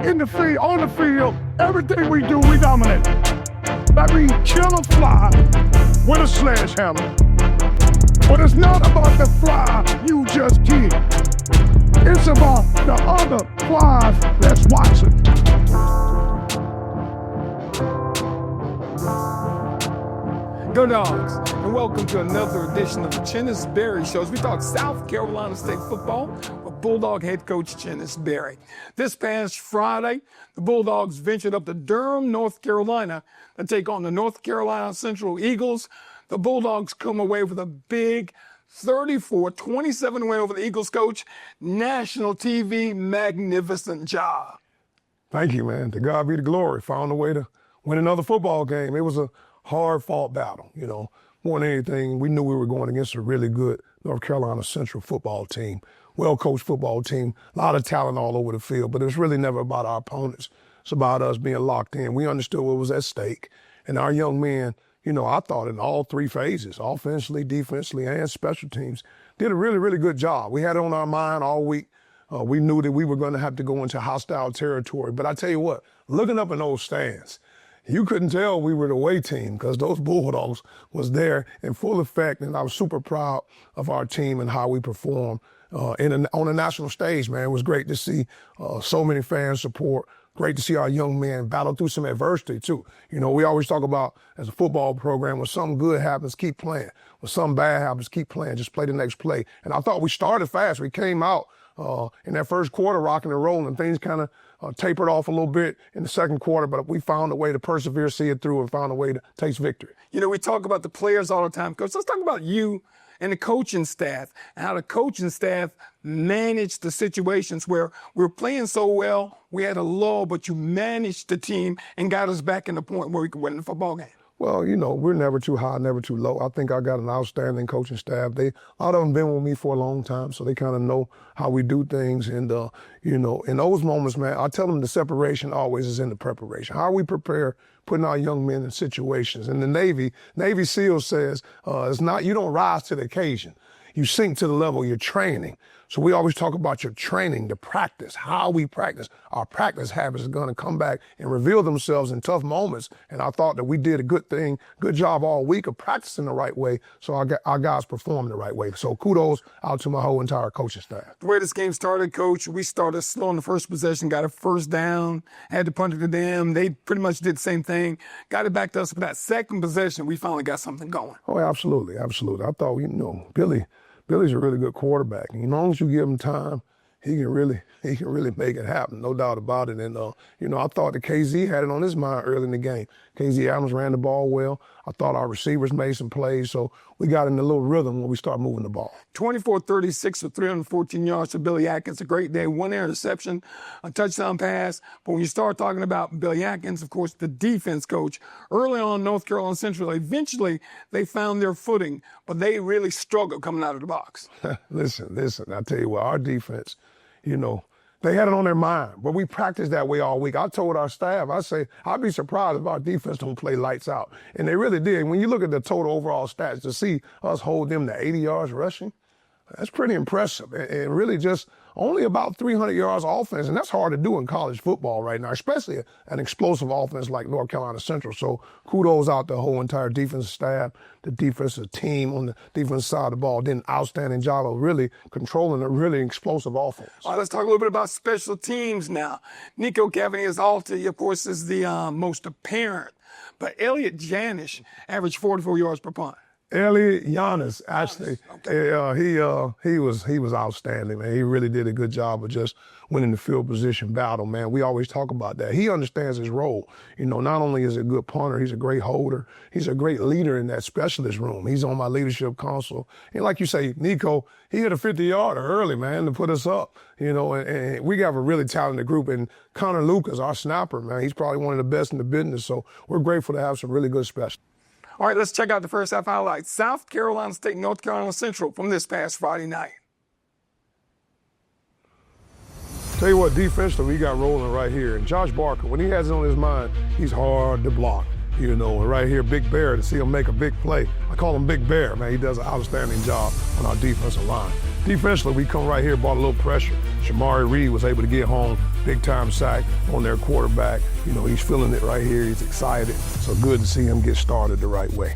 in the field, on the field, everything we do, we dominate. That means kill a fly with a sledgehammer. But it's not about the fly you just killed. It's about the other flies that's watching. Go Dogs, and welcome to another edition of the Chennis Berry Show. As we talk South Carolina State football with Bulldog head coach Chennis Berry. This past Friday, the Bulldogs ventured up to Durham, North Carolina to take on the North Carolina Central Eagles. The Bulldogs come away with a big 34-27 win over the Eagles coach. National TV, magnificent job. Thank you, man. To God be the glory. Found a way to win another football game. It was a hard-fought battle, you know. More than anything, we knew we were going against a really good North Carolina Central football team, well-coached football team, a lot of talent all over the field, but it was really never about our opponents. It's about us being locked in. We understood what was at stake, and our young men, you know, I thought in all three phases, offensively, defensively, and special teams, did a really, really good job. We had it on our mind all week. We knew that we were going to have to go into hostile territory, but I tell you what, looking up in those stands, you couldn't tell we were the away team because those Bulldogs was there in full effect, and I was super proud of our team and how we performed on the national stage, man. It was great to see so many fans support. Great to see our young men battle through some adversity, too. You know, we always talk about, as a football program, when something good happens, keep playing. When something bad happens, keep playing. Just play the next play. And I thought we started fast. We came out in that first quarter rocking and rolling. Things kind of tapered off a little bit in the second quarter, but we found a way to persevere, see it through, and found a way to taste victory. You know, we talk about the players all the time, Coach. Let's talk about you and the coaching staff and how the coaching staff managed the situations where we were playing so well, we had a lull, but you managed the team and got us back in the point where we could win the football game. Well, you know, we're never too high, never too low. I think I got an outstanding coaching staff. A lot of them been with me for a long time, so they kind of know how we do things. And, you know, in those moments, man, I tell them the separation always is in the preparation. How we prepare putting our young men in situations. And the Navy SEAL says, it's not, you don't rise to the occasion. You sink to the level you're training. So we always talk about your training, the practice, how we practice. Our practice habits are going to come back and reveal themselves in tough moments. And I thought that we did a good job all week of practicing the right way. So our guys performed the right way. So kudos out to my whole entire coaching staff. The way this game started, Coach, we started slow in the first possession, got a first down, had to punt it to them. They pretty much did the same thing, got it back to us. But that second possession, we finally got something going. Oh, absolutely, absolutely. I thought, you know, Billy's a really good quarterback. And as long as you give him time, he can really make it happen, no doubt about it. And, you know, I thought that KZ had it on his mind early in the game. KZ Adams ran the ball well. I thought our receivers made some plays, so we got in a little rhythm when we started moving the ball. 24-36 with 314 yards for Billy Atkins. A great day. One interception, a touchdown pass. But when you start talking about Billy Atkins, of course, the defense coach, early on North Carolina Central, eventually they found their footing, but they really struggled coming out of the box. Listen, I tell you what, our defense, you know, they had it on their mind, but we practiced that way all week. I told our staff, I say, I'd be surprised if our defense don't play lights out. And they really did. When you look at the total overall stats, to see us hold them to 80 yards rushing, that's pretty impressive. And really just only about 300 yards offense, and that's hard to do in college football right now, especially an explosive offense like North Carolina Central. So kudos out to the whole entire defensive staff, the defensive team on the defensive side of the ball did an outstanding job of really controlling a really explosive offense. All right, let's talk a little bit about special teams now. Nico Cavanier Alta, of course, is the most apparent, but Elliot Janish averaged 44 yards per punt. Elliot Giannis, actually, he was outstanding, man. He really did a good job of just winning the field position battle, man. We always talk about that. He understands his role. You know, not only is he a good punter, he's a great holder. He's a great leader in that specialist room. He's on my leadership council. And like you say, Nico, he hit a 50-yarder early, man, to put us up. You know, and we got a really talented group. And Connor Lucas, our snapper, man, he's probably one of the best in the business. So we're grateful to have some really good specialists. All right, let's check out the first half highlights. South Carolina State, North Carolina Central from this past Friday night. Tell you what, defensively, we got rolling right here. And Josh Barker, when he has it on his mind, he's hard to block. You know, and right here, Big Bear, to see him make a big play. I call him Big Bear, man. He does an outstanding job on our defensive line. Defensively, we come right here, brought a little pressure. Shamari Reed was able to get home, big-time sack on their quarterback. You know, he's feeling it right here. He's excited. So good to see him get started the right way.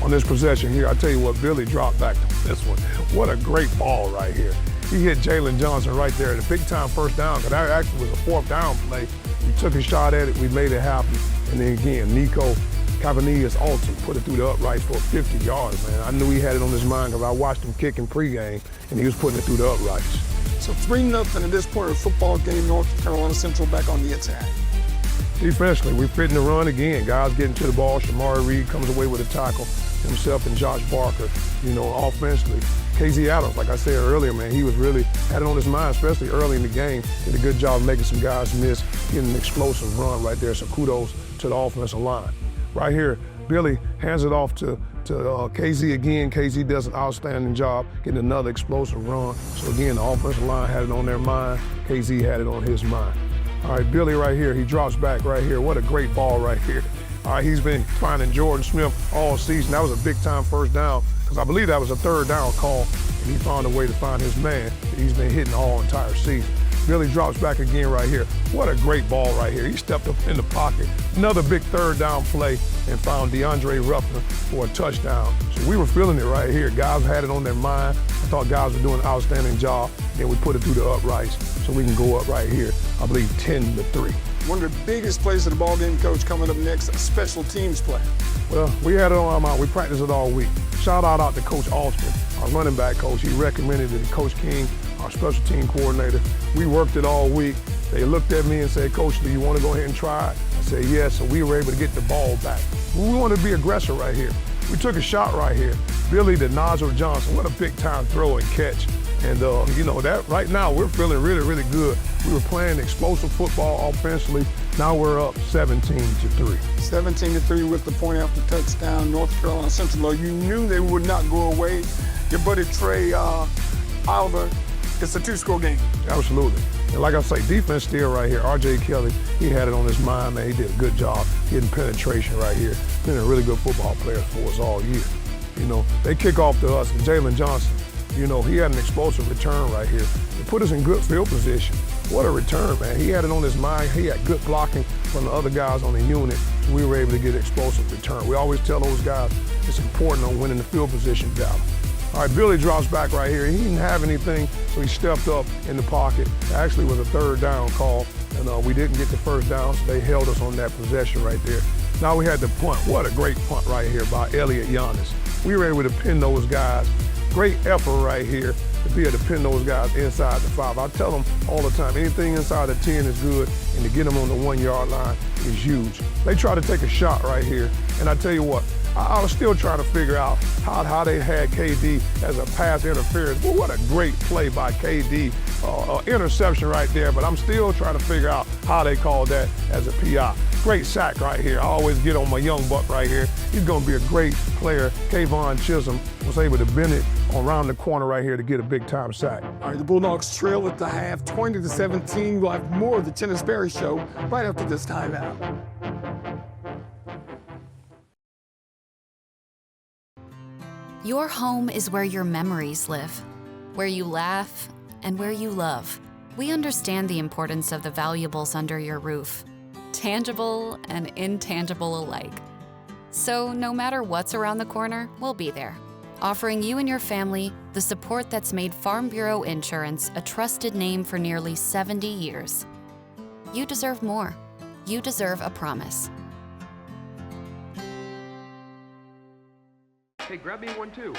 On this possession here, I tell you what, Billy dropped back to this one. What a great ball right here. He hit Jalen Johnson right there at a big-time first down, because that actually was a fourth down play. We took a shot at it, we made it happen. And then again, Nico Cavanillas Alton put it through the uprights for 50 yards, man. I knew he had it on his mind because I watched him kick in pregame, and he was putting it through the uprights. So 3-0 at this point of the football game, North Carolina Central back on the attack. Defensively, we're fitting the run again. Guys getting to the ball. Shamari Reed comes away with a tackle. Himself and Josh Barker, you know, offensively. KZ Adams, like I said earlier, man, he was really had it on his mind, especially early in the game. Did a good job making some guys miss, getting an explosive run right there. So kudos to the offensive line. Right here, Billy hands it off to KZ again. KZ does an outstanding job getting another explosive run. So again, the offensive line had it on their mind. KZ had it on his mind. All right, Billy right here, he drops back right here. What a great ball right here. All right, he's been finding Jordan Smith all season. That was a big-time first down, because I believe that was a third down call, and he found a way to find his man that he's been hitting all entire season. Billy drops back again right here. What a great ball right here. He stepped up in the pocket. Another big third down play and found DeAndre Ruffner for a touchdown. So we were feeling it right here. Guys had it on their mind. I thought guys were doing an outstanding job. Then we put it through the uprights so we can go up right here, I believe 10-3. One of the biggest plays of the ball game, Coach, coming up next, a special teams play. Well, we had it on our mind. We practiced it all week. Shout out to Coach Austin, our running back coach. He recommended it to Coach King, our special team coordinator. We worked it all week. They looked at me and said, Coach, do you want to go ahead and try it? I said, yes, so we were able to get the ball back. We wanted to be aggressive right here. We took a shot right here. Billy to Nigel Johnson, what a big-time throw and catch. And, you know, that right now we're feeling really, really good. We were playing explosive football offensively. Now we're up 17-3. 17-3 with the point after touchdown. North Carolina Central, you knew they would not go away. Your buddy Trey Oliver, it's a 2-score game. Absolutely. And like I say, defense still right here. R.J. Kelly, he had it on his mind, man. He did a good job getting penetration right here. Been a really good football player for us all year. You know, they kick off to us, and Jalen Johnson, you know, he had an explosive return right here. It put us in good field position. What a return, man. He had it on his mind. He had good blocking from the other guys on the unit, so we were able to get an explosive return. We always tell those guys it's important on winning the field position battle. All right, Billy drops back right here. He didn't have anything, so he stepped up in the pocket. It actually was a third down call, and we didn't get the first down, so they held us on that possession right there. Now we had the punt. What a great punt right here by Elliott Giannis. We were able to pin those guys. Great effort right here to be able to pin those guys inside the 5. I tell them all the time, anything inside the 10 is good, and to get them on the 1-yard line is huge. They try to take a shot right here, and I tell you what, I was still trying to figure out how they had KD as a pass interference. Well, what a great play by KD. Interception right there, but I'm still trying to figure out how they called that as a PI. Great sack right here. I always get on my young buck right here. He's going to be a great player. Kayvon Chisholm was able to bend it around the corner right here to get a big-time sack. All right, the Bulldogs trail at the half, 20-17. We'll have more of the Chennis Berry Show right after this timeout. Your home is where your memories live, where you laugh and where you love. We understand the importance of the valuables under your roof, tangible and intangible alike. So no matter what's around the corner, we'll be there, offering you and your family the support that's made Farm Bureau Insurance a trusted name for nearly 70 years. You deserve more. You deserve a promise. Hey, grab me one too.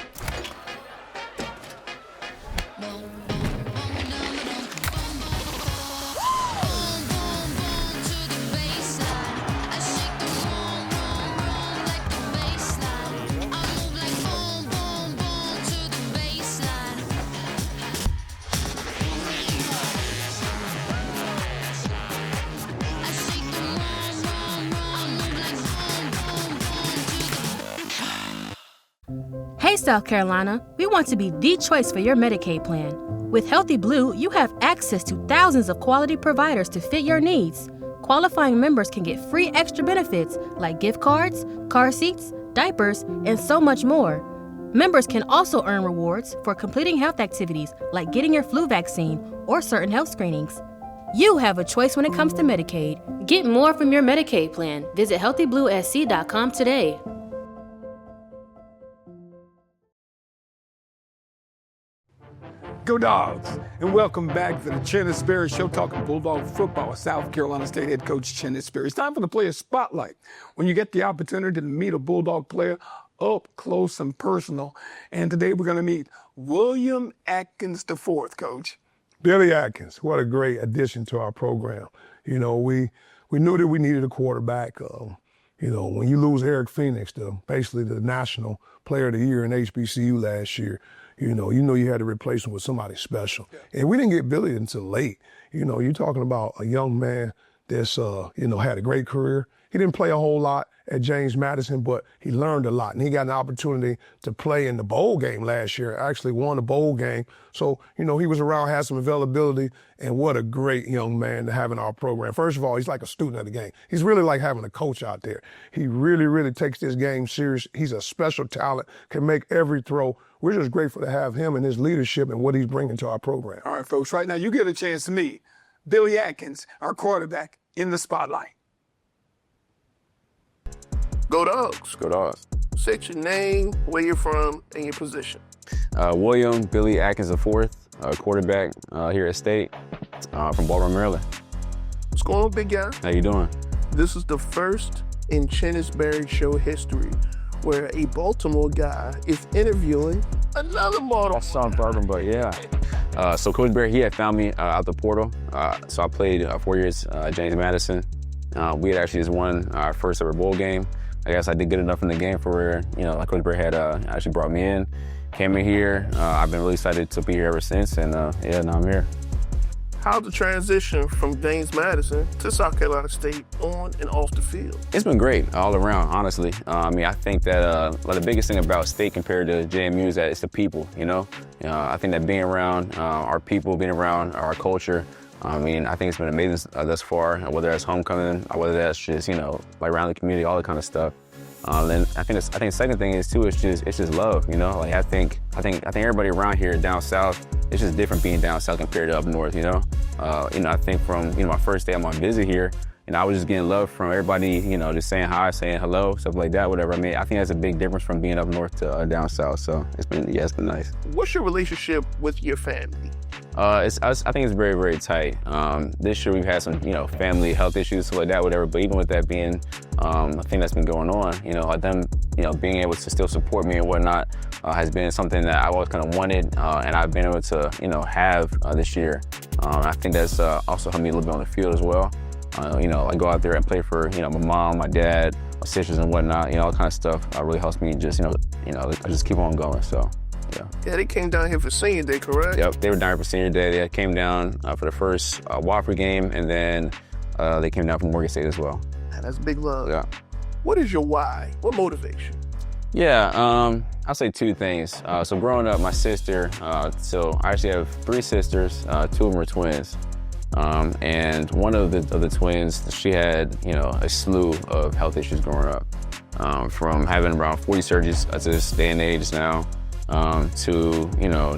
Hey, South Carolina, we want to be the choice for your Medicaid plan. With Healthy Blue, you have access to thousands of quality providers to fit your needs. Qualifying members can get free extra benefits like gift cards, car seats, diapers, and so much more. Members can also earn rewards for completing health activities like getting your flu vaccine or certain health screenings. You have a choice when it comes to Medicaid. Get more from your Medicaid plan. Visit healthybluesc.com today. Go Dogs, and welcome back to the Chennis Berry Show, talking Bulldog football with South Carolina State head coach Chennis Berry. It's time for the Player Spotlight, when you get the opportunity to meet a Bulldog player up close and personal. And today we're going to meet William Atkins IV, Coach. Billy Atkins, what a great addition to our program. You know, we knew that we needed a quarterback. You know, when you lose Eric Phoenix, basically the National Player of the Year in HBCU last year, you know you had to replace him with somebody special. Yeah. And we didn't get Billy until late. You know, you're talking about a young man that's, had a great career. He didn't play a whole lot at James Madison, but he learned a lot. And he got an opportunity to play in the bowl game last year, actually won the bowl game. So, he was around, had some availability, and what a great young man to have in our program. First of all, he's like a student of the game. He's really like having a coach out there. He really, really takes this game serious. He's a special talent, can make every throw. We're just grateful to have him and his leadership and what he's bringing to our program. All right, folks, right now you get a chance to meet Billy Atkins, our quarterback, in the spotlight. Go Dogs. Go Dogs. State your name, where you're from, and your position. William Billy Atkins IV, quarterback here at State, from Baltimore, Maryland. What's going on, big guy? How you doing? This is the first in Chennis Berry show history where a Baltimore guy is interviewing another Baltimore. I saw him bourbon, but yeah. So Coach Berry, he had found me out the portal. So I played 4 years at James Madison. We had actually just won our first ever bowl game. I guess I did good enough in the game for where, like Coach Berry had actually brought me in, came in here. I've been really excited to be here ever since, and now I'm here. How's the transition from James Madison to South Carolina State on and off the field? It's been great all around, honestly. I think that the biggest thing about State compared to JMU is that it's the people, I think that being around our people, being around our culture, I think it's been amazing thus far, whether that's homecoming, whether that's just, like around the community, all that kind of stuff. And I think the second thing is too, it's just love, Like I think everybody around here down south, it's just different being down south compared to up north, I think from my first day on my visit here, I was just getting love from everybody, just saying hi, saying hello, stuff like that, whatever. I think that's a big difference from being up north to down south. So it's been nice. What's your relationship with your family? I think it's very, very tight. This year we've had some, family health issues, stuff like that, whatever. But even with that being a thing that's been going on, them, being able to still support me and whatnot has been something that I've always kind of wanted, and I've been able to, have this year. I think that's also helped me a little bit on the field as well. I go out there and play for, my mom, my dad, my sisters and whatnot, all kind of stuff really helps me just, I just keep on going, so. Yeah, they came down here for senior day, correct? Yep, they were down here for senior day. They came down for the first Wofford game, and then they came down from Morgan State as well. Man, that's big love. Yeah. What is your why? What motivates you? Yeah, I'll say two things. So growing up, my sister, so I actually have three sisters, two of them are twins. And one of the twins, she had, a slew of health issues growing up, from having around 40 surgeries at this day and age now, to,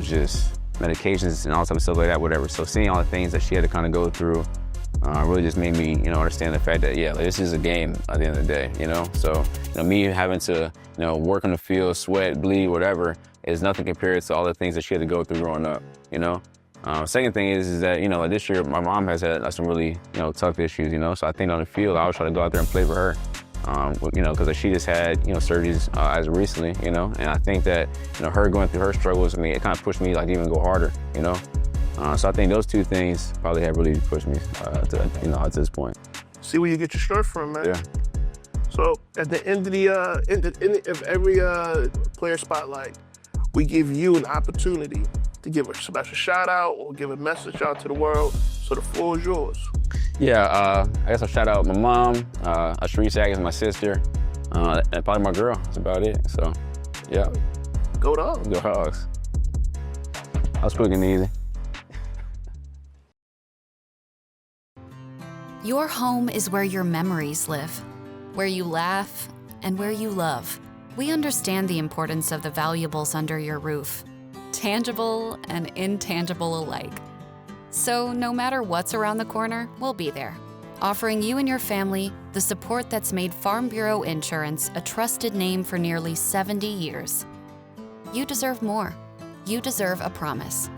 just medications and all type of stuff like that, whatever. So seeing all the things that she had to kind of go through really just made me, understand the fact that, this is a game at the end of the day, So, me having to, work on the field, sweat, bleed, whatever, is nothing compared to all the things that she had to go through growing up, Second thing is that, like this year, my mom has had some really, tough issues, So I think on the field, I always try to go out there and play for her. Because she just had, surgeries as recently, and I think that, her going through her struggles, it kind of pushed me like to even go harder, So I think those two things probably have really pushed me to this point. See where you get your strength from, man. Yeah. So at the end of every player spotlight, we give you an opportunity to give a special shout out or give a message out to the world. So the floor is yours. Yeah, I guess I'll shout out my mom, Sharice Atkins, my sister, and probably my girl. That's about it. So, yeah. Go Dogs. Go Dogs. I was quick and easy. Your home is where your memories live, where you laugh and where you love. We understand the importance of the valuables under your roof, tangible and intangible alike. So no matter what's around the corner, we'll be there, offering you and your family the support that's made Farm Bureau Insurance a trusted name for nearly 70 years. You deserve more. You deserve a promise.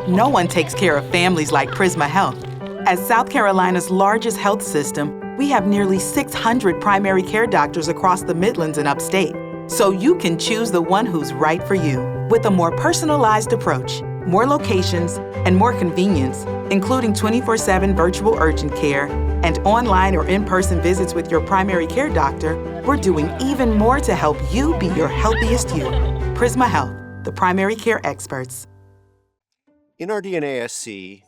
No one takes care of families like Prisma Health. As South Carolina's largest health system, we have nearly 600 primary care doctors across the Midlands and upstate, so you can choose the one who's right for you. With a more personalized approach, more locations, and more convenience, including 24/7 virtual urgent care and online or in-person visits with your primary care doctor, we're doing even more to help you be your healthiest you. Prisma Health, the primary care experts. NRDNASC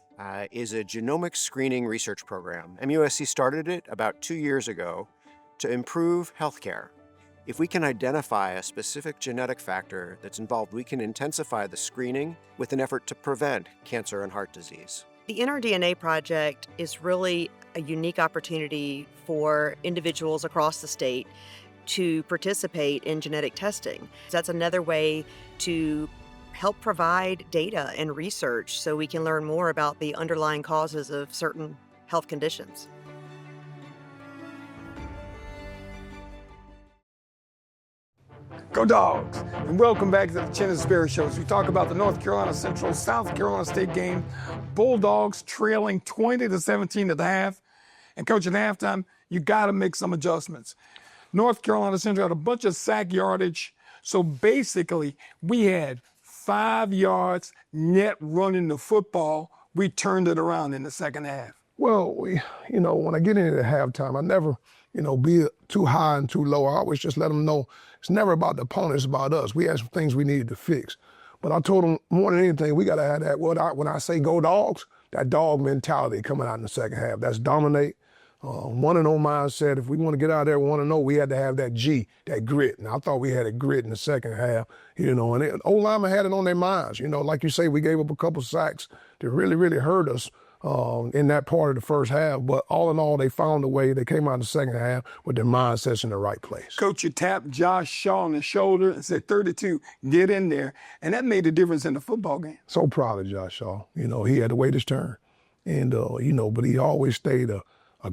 is a genomic screening research program. MUSC started it about 2 years ago to improve healthcare. If we can identify a specific genetic factor that's involved, we can intensify the screening with an effort to prevent cancer and heart disease. The NRDNA project is really a unique opportunity for individuals across the state to participate in genetic testing. That's another way to help provide data and research so we can learn more about the underlying causes of certain health conditions. Go Dogs! And welcome back to the Chennis Berry Show as we talk about the North Carolina Central South Carolina State game. Bulldogs trailing 20-17 at the half. And coach, at halftime, you got to make some adjustments. North Carolina Central had a bunch of sack yardage. So basically, we had 5 yards net running the football. We turned it around in the second half. Well, when I get into halftime, I never, be too high and too low. I always just let them know it's never about the opponent, it's about us. We had some things we needed to fix. But I told them more than anything, we got to have that, when I say go Dogs, that dog mentality coming out in the second half. That's dominate. 1-0 mindset. If we want to get out there 1-0, we had to have that G, that grit. And I thought we had a grit in the second half, and old linemen had it on their minds. Like you say, we gave up a couple sacks that really, really hurt us in that part of the first half. But all in all, they found a way. They came out in the second half with their mindsets in the right place. Coach, you tapped Josh Shaw on the shoulder and said, 32, get in there. And that made a difference in the football game. So proud of Josh Shaw. He had to wait his turn. And, but he always stayed a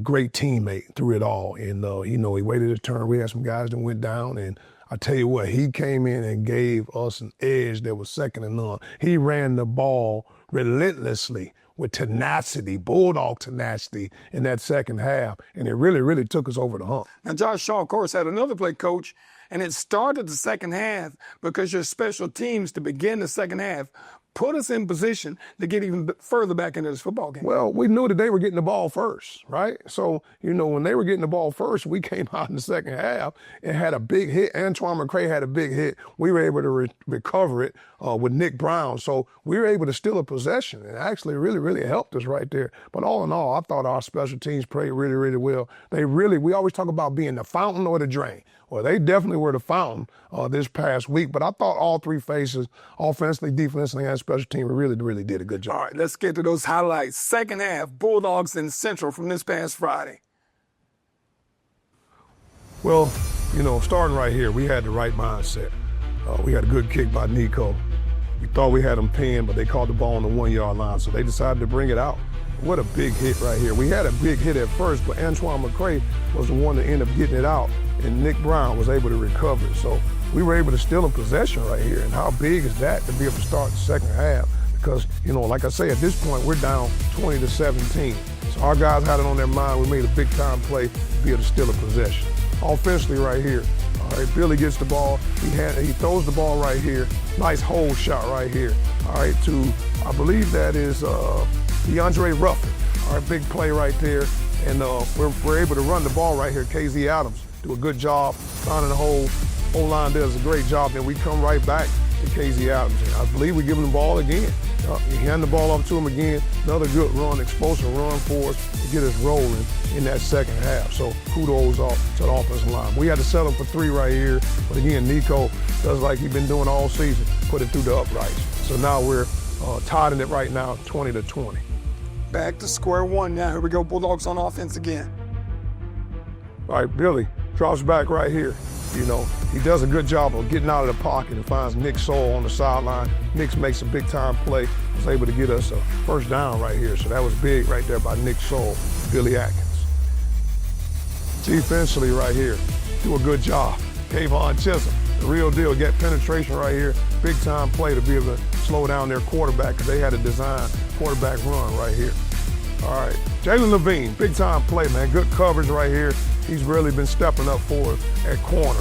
great teammate through it all. And, he waited his turn. We had some guys that went down. And I tell you what, he came in and gave us an edge that was second to none. He ran the ball relentlessly with tenacity, bulldog tenacity in that second half. And it really, really took us over the hump. Now, Josh Shaw, of course, had another play, Coach, and it started the second half because your special teams to begin the second half put us in position to get even further back into this football game. Well, we knew that they were getting the ball first, right? So, when they were getting the ball first, we came out in the second half and had a big hit. Antoine McCray had a big hit. We were able to recover it with Nick Brown. So we were able to steal a possession, and actually really, really helped us right there. But all in all, I thought our special teams played really, really well. We always talk about being the fountain or the drain. Well, they definitely were the fountain this past week, but I thought all three phases, offensively, defensively, and special team, really, really did a good job. All right, let's get to those highlights. Second half, Bulldogs and Central from this past Friday. Well, starting right here, we had the right mindset. We had a good kick by Nico. We thought we had them pinned, but they caught the ball on the 1-yard line, so they decided to bring it out. What a big hit right here. We had a big hit at first, but Antoine McCray was the one that ended up getting it out, and Nick Brown was able to recover it. So we were able to steal a possession right here. And how big is that to be able to start the second half? Because, like I say, at this point, we're down 20-17. So our guys had it on their mind. We made a big-time play to be able to steal a possession. Offensively right here, all right, Billy gets the ball. He throws the ball right here. Nice hole shot right here. All right, to, I believe that is DeAndre Ruffin. All right, big play right there. And we're able to run the ball right here. KZ Adams do a good job finding the hole. O-line does a great job. Then we come right back to KZ Adams. And I believe we give him the ball again. You hand the ball off to him again. Another good run, explosive run for us to get us rolling in that second half. So kudos off to the offensive line. We had to settle for 3 right here. But again, Nico does like he's been doing all season, put it through the uprights. So now we're tied in it right now, 20-20. Back to square one now. Here we go, Bulldogs on offense again. All right, Billy drops back right here. You know, he does a good job of getting out of the pocket and finds Nick Soul on the sideline. Nick makes a big-time play, was able to get us a first down right here. So that was big right there by Nick Soul, Billy Atkins. Defensively right here, do a good job. Kayvon Chisholm, the real deal, get penetration right here. Big-time play to be able to slow down their quarterback because they had a design quarterback run right here. All right, Jalen Levine, big-time play, man. Good coverage right here. He's really been stepping up for us at corner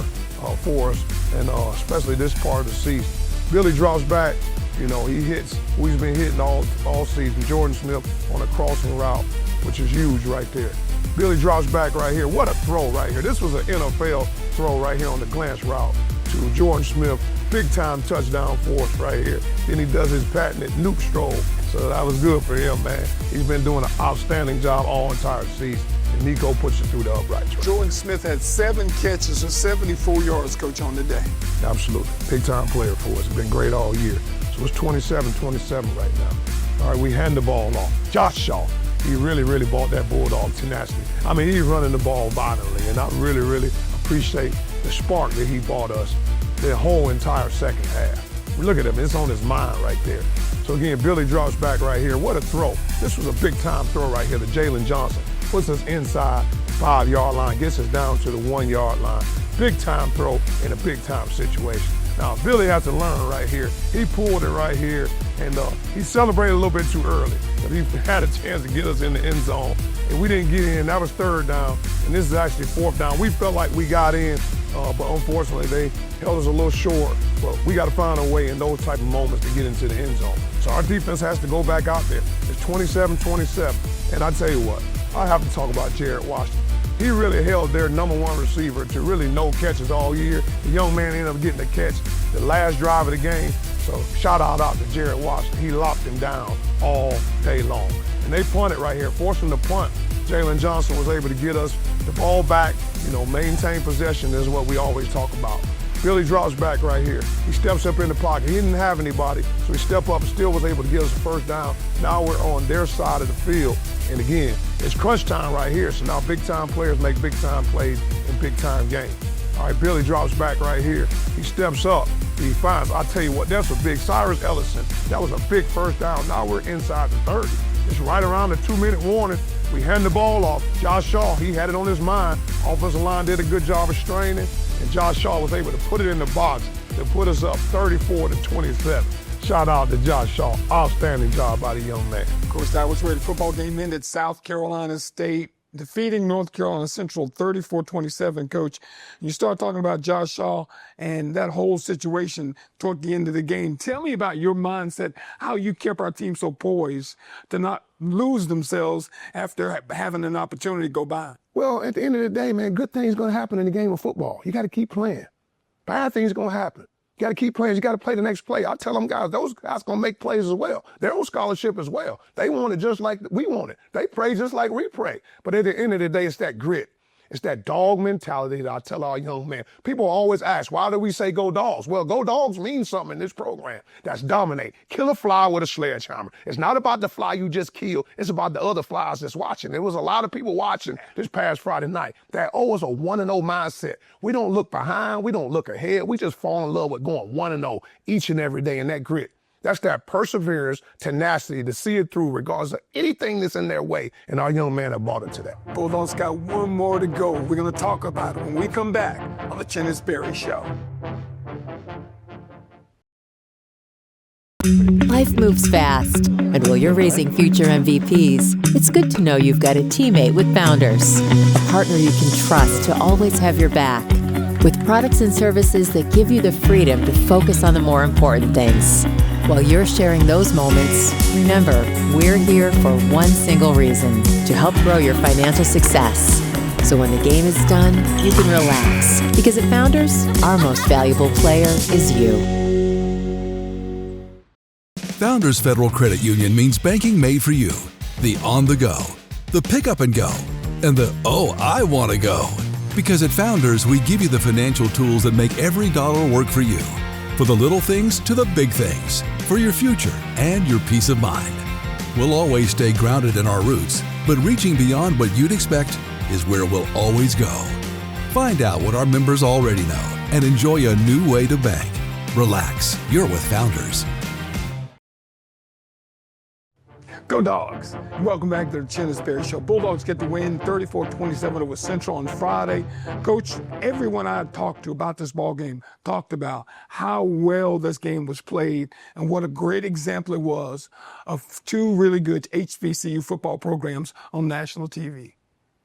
for us, and especially this part of the season. Billy drops back, you know, he hits, we've been hitting all season. Jordan Smith on a crossing route, which is huge right there. Billy drops back right here. What a throw right here. This was an NFL throw right here on the glance route to Jordan Smith. Big-time touchdown for us right here. Then he does his patented nuke stroll. So that was good for him, man. He's been doing an outstanding job all entire season. And Nico puts it through the upright track. Jordan Smith had 7 catches and 74 yards, Coach, on the day. Absolutely. Big-time player for us. Been great all year. So it's 27-27 right now. All right, we hand the ball off. Josh Shaw, he really bought that Bulldog tenacity. I mean, he's running the ball violently, and I really appreciate the spark that he bought us the whole entire second half. Look at him, it's on his mind right there. So again, Billy drops back right here. What a throw. This was a big-time throw right here to Jalen Johnson. Puts us inside 5-yard line, gets us down to the 1-yard line. Big-time throw in a big-time situation. Now, Billy has to learn right here. He pulled it right here, and he celebrated a little bit too early. He had a chance to get us in the end zone, and we didn't get in. That was 3rd down, and this is actually 4th down. We felt like we got in, but unfortunately, they held us a little short. But we got to find a way in those type of moments to get into the end zone. So our defense has to go back out there. It's 27-27, and I tell you what, I have to talk about Jared Washington. He really held their #1 receiver to really no catches all year. The young man ended up getting the catch the last drive of the game. So shout out to Jared Washington. He locked him down all day long. And they punted right here, forcing the punt. Jalen Johnson was able to get us the ball back, you know, maintain possession is what we always talk about. Billy drops back right here. He steps up in the pocket. He didn't have anybody, so he stepped up and still was able to get us a first down. Now we're on their side of the field. And again, it's crunch time right here, so now big-time players make big-time plays in big-time games. All right, Billy drops back right here. He steps up. He finds, I'll tell you what, that's a big, Cyrus Ellison, that was a big first down. Now we're inside the 30. It's right around the 2-minute warning. We hand the ball off. Josh Shaw, he had it on his mind. Offensive line did a good job of straining, and Josh Shaw was able to put it in the box to put us up 34-27. Shout out to Josh Shaw. Outstanding job by the young man. Of course, that was where the football game ended. South Carolina State defeating North Carolina Central 34-27, Coach. You start talking about Josh Shaw and that whole situation toward the end of the game. Tell me about your mindset, how you kept our team so poised to not lose themselves after having an opportunity to go by. Well, at the end of the day, man, good things going to happen in the game of football. You got to keep playing. Bad things going to happen. You got to keep playing. You got to play the next play. I tell them guys, those guys going to make plays as well. They're on scholarship as well. They want it just like we want it. They pray just like we pray. But at the end of the day, it's that grit. It's that dog mentality that I tell our young men. People always ask, why do we say go dogs? Well, go dogs means something in this program. That's dominate. Kill a fly with a sledgehammer. It's not about the fly you just killed. It's about the other flies that's watching. There was a lot of people watching this past Friday night. That always a 1-0 mindset. We don't look behind. We don't look ahead. We just fall in love with going 1-0 each and every day, and that grit. That's that perseverance, tenacity to see it through regardless of anything that's in their way. And our young man have bought into that. Bulldogs got one more to go. We're going to talk about it when we come back on the Chennis Berry Show. Life moves fast, and while you're raising future MVPs, it's good to know you've got a teammate with Founders, a partner you can trust to always have your back. With products and services that give you the freedom to focus on the more important things. While you're sharing those moments, remember, we're here for one single reason, to help grow your financial success. So when the game is done, you can relax. Because at Founders, our most valuable player is you. Founders Federal Credit Union means banking made for you. The on the go, the pick up and go, and the oh, I want to go. Because at Founders, we give you the financial tools that make every dollar work for you. For the little things to the big things. For your future and your peace of mind. We'll always stay grounded in our roots, but reaching beyond what you'd expect is where we'll always go. Find out what our members already know and enjoy a new way to bank. Relax, you're with Founders. Go Dogs! Welcome back to the Chennis Berry Show. Bulldogs get the win 34-27 over Central on Friday. Coach, everyone I talked to about this ball game talked about how well this game was played and what a great example it was of two really good HBCU football programs on national TV.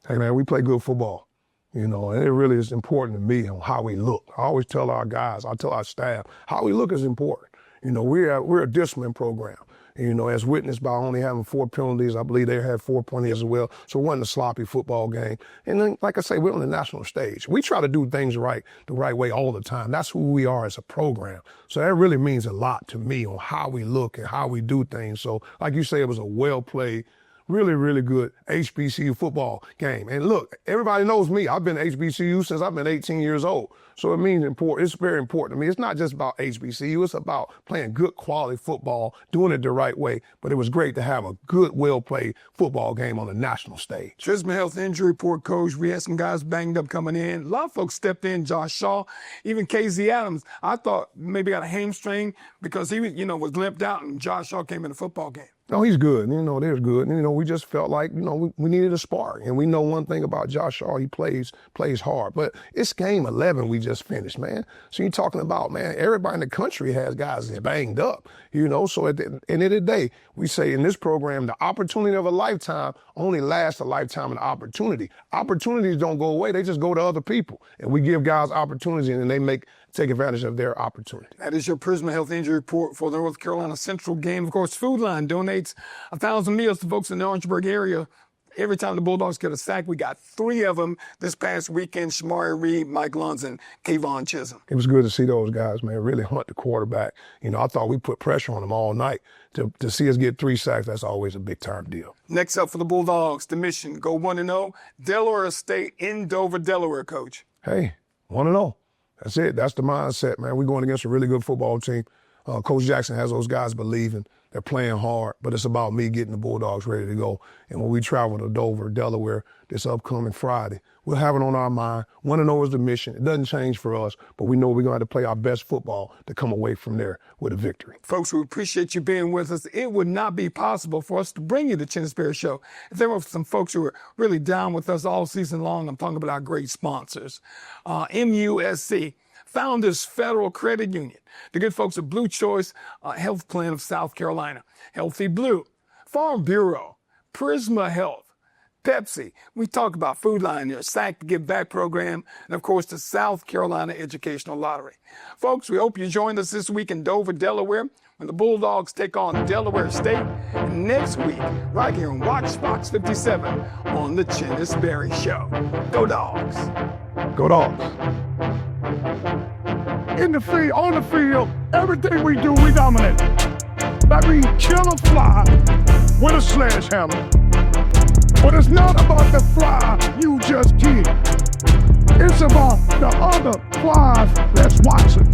Hey man, we play good football, and it really is important to me on how we look. I always tell our guys, I tell our staff, how we look is important. We're a discipline program. As witnessed by only having 4 penalties. I believe they had 4 penalties as well. So it wasn't a sloppy football game. And then, like I say, we're on the national stage. We try to do things the right way all the time. That's who we are as a program. So that really means a lot to me on how we look and how we do things. So like you say, it was a well-played, really, really good HBCU football game. And look, everybody knows me. I've been HBCU since I've been 18 years old. So it means important. It's very important to me. It's not just about HBCU. It's about playing good quality football, doing it the right way. But it was great to have a good, well-played football game on the national stage. Prisma Health Injury Report, Coach. We had some guys banged up coming in. A lot of folks stepped in. Josh Shaw, even KZ Adams. I thought maybe got a hamstring because he was limped out, and Josh Shaw came in the football game. No, he's good. They're good. We just felt like, we needed a spark. And we know one thing about Josh Shaw, he plays hard. But it's game 11 we just finished, man. So you're talking about, man, everybody in the country has guys that banged up, So at the end of the day, we say in this program, the opportunity of a lifetime only lasts a lifetime of opportunity. Opportunities don't go away. They just go to other people. And we give guys opportunities and they take advantage of their opportunity. That is your Prisma Health Injury Report for the North Carolina Central game. Of course, Food Line donates 1,000 meals to folks in the Orangeburg area. Every time the Bulldogs get a sack, we got 3 of them this past weekend. Shamari Reed, Mike Luns, and Kayvon Chisholm. It was good to see those guys, man, really hunt the quarterback. I thought we put pressure on them all night. To see us get 3 sacks, that's always a big-time deal. Next up for the Bulldogs, the mission, go 1-0. Delaware State in Dover, Delaware, Coach. Hey, 1-0. That's it. That's the mindset, man. We're going against a really good football team. Coach Jackson has those guys believing. They're playing hard, but it's about me getting the Bulldogs ready to go. And when we travel to Dover, Delaware, this upcoming Friday, we'll have it on our mind. 1-0 is the mission. It doesn't change for us, but we know we're going to have to play our best football to come away from there with a victory. Folks, we appreciate you being with us. It would not be possible for us to bring you the Chennis Berry Show if there were some folks who were really down with us all season long. I'm talking about our great sponsors. MUSC. Founders Federal Credit Union, the good folks at Blue Choice Health Plan of South Carolina, Healthy Blue, Farm Bureau, Prisma Health, Pepsi. We talk about Food Line, your SAC to Give Back program, and of course the South Carolina Educational Lottery. Folks, we hope you joined us this week in Dover, Delaware, when the Bulldogs take on Delaware State. And next week, right here on Watch Fox 57 on the Chennis Berry Show. Go Dogs! Go Dogs! In the field, on the field, everything we do, we dominate. That means kill a fly with a sledgehammer. But it's not about the fly you just killed. It's about the other flies that's watching.